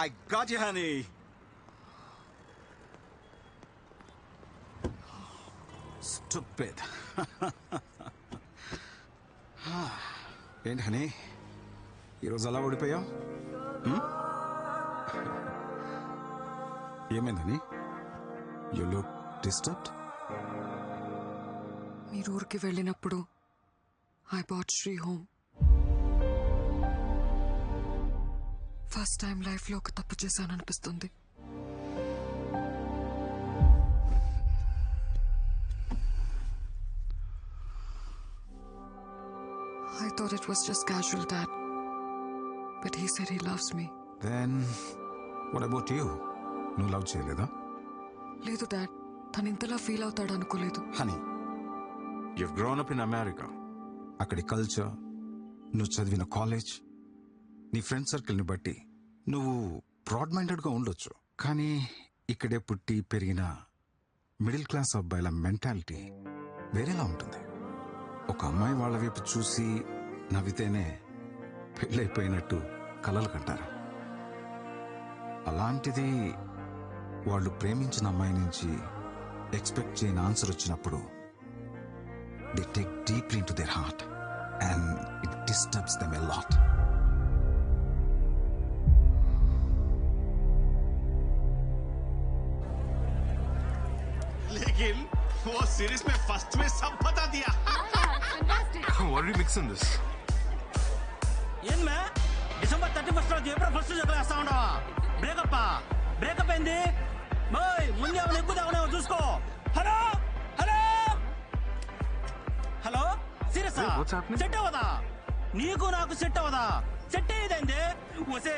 I got you, honey. Stupid. ఏంటి honey ఈరోజు అలా ఓడిపోయావు? ఏమైంది హనీ? You look disturbed. మీరు ఊరికి వెళ్ళినప్పుడు ఐ బాట్ శ్రీ హోమ్. ఫస్ట్ టైం లైఫ్ లో ఒక తప్పు చేశాననిపిస్తుంది. I thought it was just casual, Dad. But he said he loves me. Then what about you? నువ్వు లవ్ చేయలేదా? లేదు డాడ్, తను ఇంతలా ఫీల్ అవుతాడు అనుకోలేదు. Honey, you've grown up in America. అక్కడి కల్చర్, నువ్వు చదివిన కాలేజ్, నీ ఫ్రెండ్ సర్కిల్ని బట్టి నువ్వు బ్రాడ్ మైండెడ్గా ఉండొచ్చు. కానీ ఇక్కడే పుట్టి పెరిగిన మిడిల్ క్లాస్ అబ్బాయిల మెంటాలిటీ వేరేలా ఉంటుంది. ఒక అమ్మాయి వాళ్ళ వైపు చూసి నవ్వితేనే పెళ్ళైపోయినట్టు కలలు కంటారు. అలాంటిది వాళ్ళు ప్రేమించిన అమ్మాయి నుంచి ఎక్స్పెక్ట్ చేయని ఆన్సర్ వచ్చినప్పుడు they take deeply in to their heart and it disturbs them a lot. लेकिन वो सीरीज में फर्स्ट में सब बता दिया. What are you mixing this? ఏం మే డిసెంబర్ 31 రోజు ఏప్రిల్ 1 చదివేస్తా ఉండవా? బ్రేకప్ అయింది. ముందే ఏమైనా ఎక్కువ చూసుకో. Hello hello hello serious Wait, what's happening? Set అవ్వదా? నీకు నాకు సెట్ అవ్వదా? సెట్ అయ్యేదండి. వసే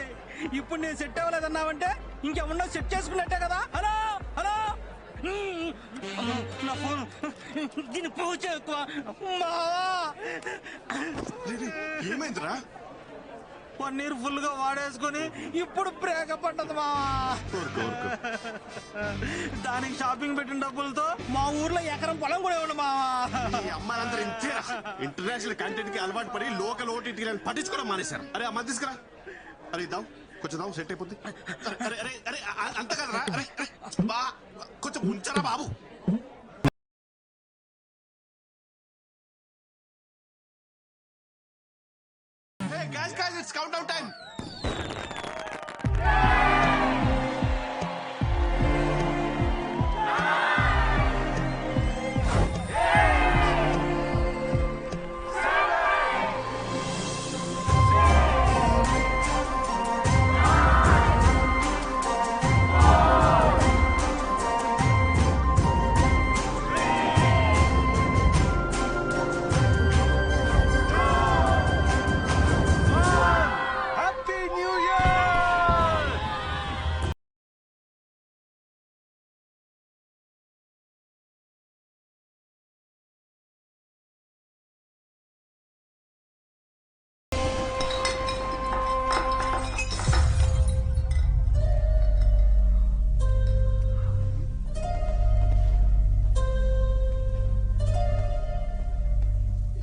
ఇప్పుడు నేను సెట్ అవ్వలేదన్నావంటే ఇంకేమన్నా సెట్ చేసుకున్నట్టే కదా. హలో హలో నా ఫోన్ దీని పూజ ఎక్కువ. ఏమైందిరా? పన్నీర్ ఫుల్ గా వాడేసుకుని ఇప్పుడు బ్రేకప్ అంటది మా. దానికి షాపింగ్ పెట్టిన డబ్బులతో మా ఊర్లో ఎకరం పొలం కూడా ఇవ్వండి మా. ఈ అమ్మాయిలందరూ ఇంతేరా. ఇంటర్నేషనల్ కంటెంట్ కి అలవాటు పడి లోకల్ ఓటీటీ పట్టించుకోవడం మానేశారు. అరే అమ్మ తీసుకురా. అరే ఇద్దాం, కొంచెం దాం, సెట్ అయిపోద్ది. అరే అరే అరే అంత కదరా. అరే బా కొంచెం ఉంచరా బాబు. Hey guys, it's countdown time.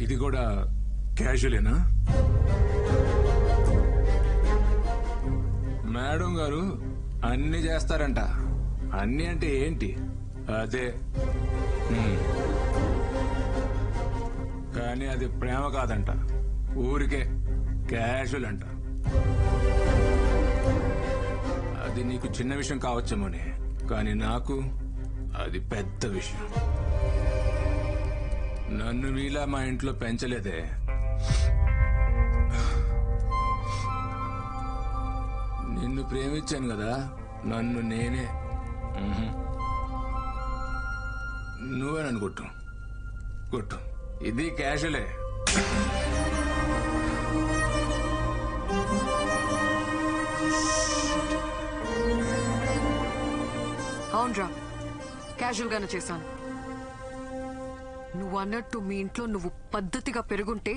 ఇది కూడా క్యాజువలేనా? మేడం గారు అన్ని చేస్తారంట. అన్ని అంటే ఏంటి? అదే కానీ అది ప్రేమ కాదంట, ఊరికే క్యాజువల్ అంట. అది నీకు చిన్న విషయం కావచ్చేమోనే, కానీ నాకు అది పెద్ద విషయం. నన్ను వీలా మా ఇంట్లో పెంచలేదే. నిన్ను ప్రేమించాను కదా, నన్ను నేనే. నువ్వే నన్ను కొట్టు కొట్టు, ఇది క్యాషువలే. అవునరా, క్యాజువల్ గానే చేశాను. నువ్వు అన్నట్టు మీ ఇంట్లో నువ్వు పద్ధతిగా పెరుగుంటే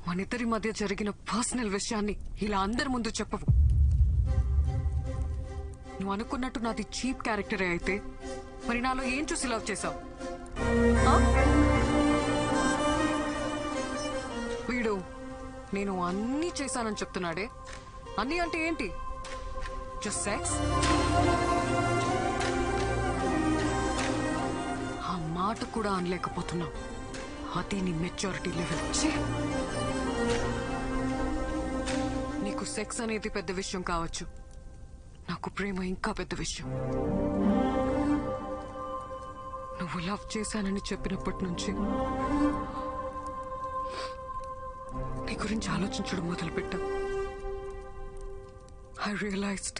మనిద్దరి మధ్య జరిగిన పర్సనల్ విషయాన్ని ఇలా అందరి ముందు చెప్పవు. నువ్వు అనుకున్నట్టు నాది చీప్ క్యారెక్టరే అయితే మరి నాలో ఏం చూసి లవ్ చేశావు? వీడు నేను అన్నీ చేశానని చెప్తున్నాడే. అన్నీ అంటే ఏంటి? Just sex? ఆ మాట కూడా అనలేకపోతున్నావు. అది నీ మెచ్యూరిటీ లెవెల్. నీకు సెక్స్ అనేది పెద్ద విషయం కావచ్చు, నాకు ప్రేమ ఇంకా పెద్ద విషయం. నువ్వు లవ్ చేశానని చెప్పినప్పటి నుంచి నీ గురించి ఆలోచించడం మొదలుపెట్టా. I realized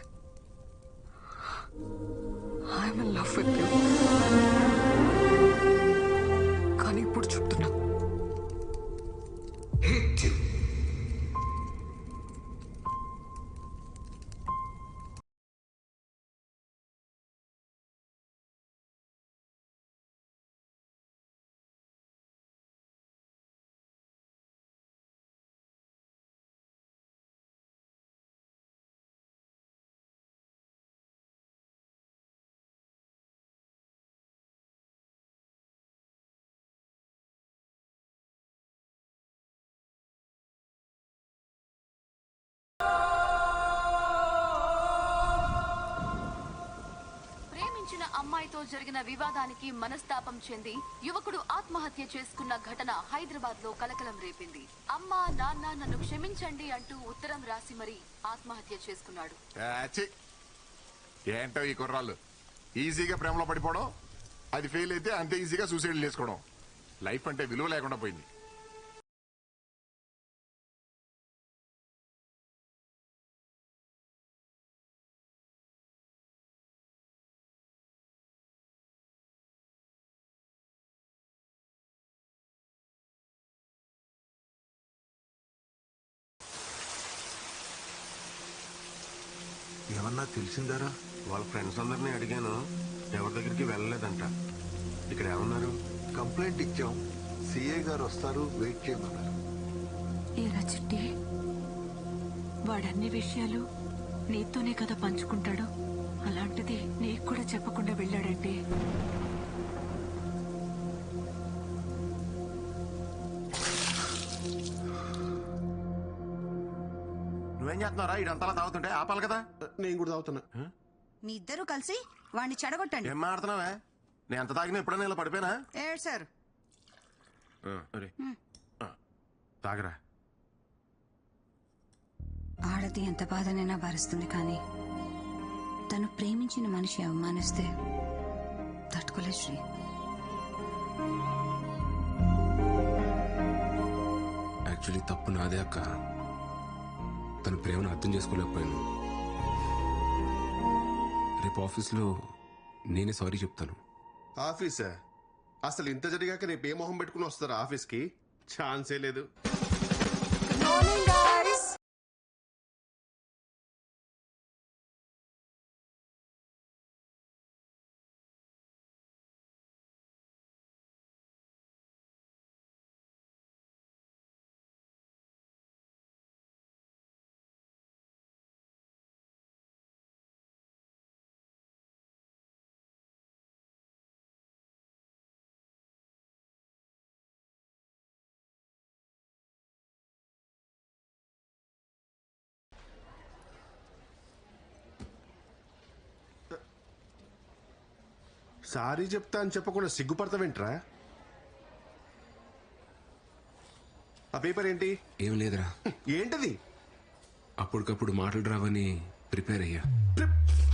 I'm in love with you. కానీ ఇప్పుడు చెప్తున్నా, hate you. ప్రేమించిన అమ్మాయితో జరిగిన వివాదానికి మనస్తాపం చెంది యువకుడు ఆత్మహత్య చేసుకున్న ఘటన హైదరాబాద్ లో కలకలం రేపింది. అమ్మా నాన్న నన్ను క్షమించండి అంటూ ఉత్తరం రాసి మరీ ఆత్మహత్య చేసుకున్నాడు. ఏంటో ఈ కుర్రాళ్ళు ఈజీగా ప్రేమలో పడిపోవడం, అది ఫెయిల్ అయితే అంతే ఈజీగా సూసైడ్ చేసుకోవడం. లైఫ్ అంటే విలువ లేకుండా పోయింది. ఏమన్నా తెలిసిందారా? వాళ్ళ ఫ్రెండ్స్ అందరినీ అడిగాను, ఎవరి దగ్గరికి వెళ్ళలేదంట. ఇక్కడ ఏమన్నారు? కంప్లైంట్ ఇచ్చాం, సిఐ గారు వస్తారు, వెయిట్ చేయమన్నారు. ఏరా చిట్టి, వాడన్ని విషయాలు నీతోనే కదా పంచుకుంటాడు. అలాంటిది నీకు కూడా చెప్పకుండా వెళ్ళాడంటే నువ్వేం చేస్తున్నారా? ఇడంతలా తాగుతుంటే ఆపాలి కదా. నేను కూడా తాగుతున్నా. మీ ఇద్దరు కలిసి వాడిని చెడగొట్టండి. ఏం మాడుతున్నావే? నేను ఎంత తాగినా ఎప్పుడైనా ఇలా పడిపోయినా? సార్ తాగరా. ఆడది ఎంత బాధనైనా భరిస్తుంది, కానీ తను ప్రేమించిన మనిషి అవమానిస్తే తట్టుకోలేదు శ్రీ. యాక్చువల్లీ తప్పు నాదే అక్క. తన ప్రేమను అర్థం చేసుకోలేకపోయాను. రేపు ఆఫీస్లో నేనే సారీ చెప్తాను. ఆఫీసా? అసలు ఇంత జరిగాక రేపు ఏ మొహం పెట్టుకుని వస్తారా ఆఫీస్కి? ఛాన్సే లేదు. సారీ చెప్తా అని చెప్పకుండా సిగ్గుపడతావేంట్రా? ఆ పేపర్ ఏంటి? ఏం లేదురా. ఏంటది? అప్పటికప్పుడు మాటలు రావని ప్రిపేర్ అయ్యా.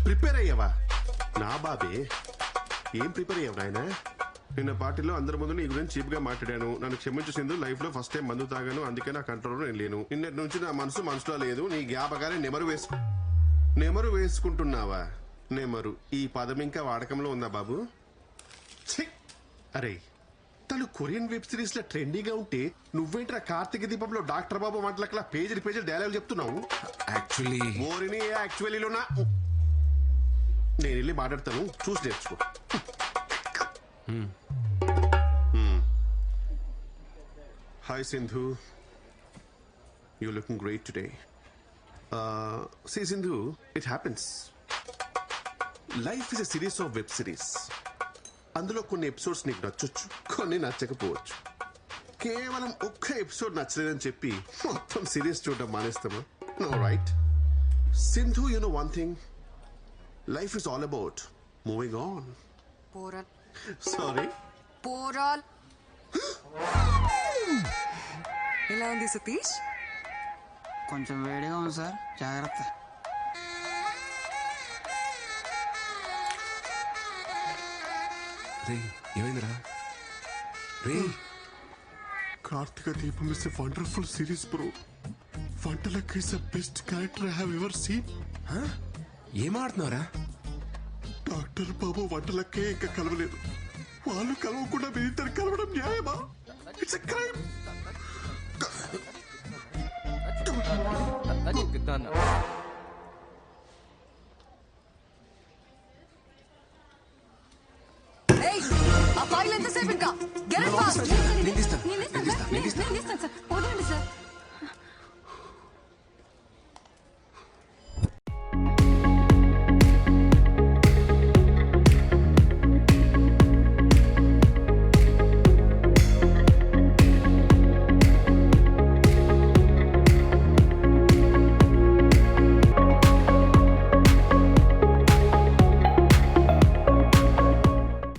ప్రిపేర్ అయ్యావా? నా బాబే, ఏం ప్రిపేర్ అయ్యావు నాయన? నిన్న పార్టీలో అందరి ముందు నీ గురించి చీప్ గా మాట్లాడాను. నన్ను క్షమించు సింధు, లైఫ్ లో ఫస్ట్ టైం మందు తాగాను, అందుకే నా కంట్రోల్ నేను లేను. నిన్నటి నుంచి నా మనసులో లేదు. నీ జ్ఞాపకాన్ని నెమరు వేసుకుంటున్నావా? నెమరు ఈ పదం ఇంకా వాడకంలో ఉందా బాబు? అరే, తను కొరియన్ వెబ్ సిరీస్ లో ట్రెండీగా ఉంటే నువ్వేంట్రా కార్తీక దీపంలో డాక్టర్ బాబు మాటలకలా పేజీలు డైలాగ్ చెప్తున్నావు? యాక్చువల్లీలోనా? నేను వెళ్ళి మాట్లాడతాను, చూసి నేర్చుకో. Hi Sindhu, you looking great today. See Sindhu, it happens. Life is a series of web series. అందులో కొన్ని ఎపిసోడ్స్ నీకు నచ్చొచ్చు, కొన్ని నచ్చకపోవచ్చు. కేవలం ఒక్క ఎపిసోడ్ నచ్చలేదని చెప్పి మొత్తం సిరీస్ చూడడం మానేస్తామా? No right. Sindhu, you know one thing, life is all about moving on. పోరాల్ సారీ. పోరాల్ ఎలా ఉంది సతీష్? కొంచెం వేడిగా ఉంది సార్, జాగ్రత్త. ఏమైందిరా రే? Karthika Deepam is a wonderful series bro. వంటలకి is the best character I have ever seen. ఏం ఆడుతున్నారా? డాక్టర్ బాబు వంటలకే ఇంకా కలవలేదు. వాళ్ళు కలవకుండా మీ ఇద్దరు కలవడం న్యాయమా? It's a crime.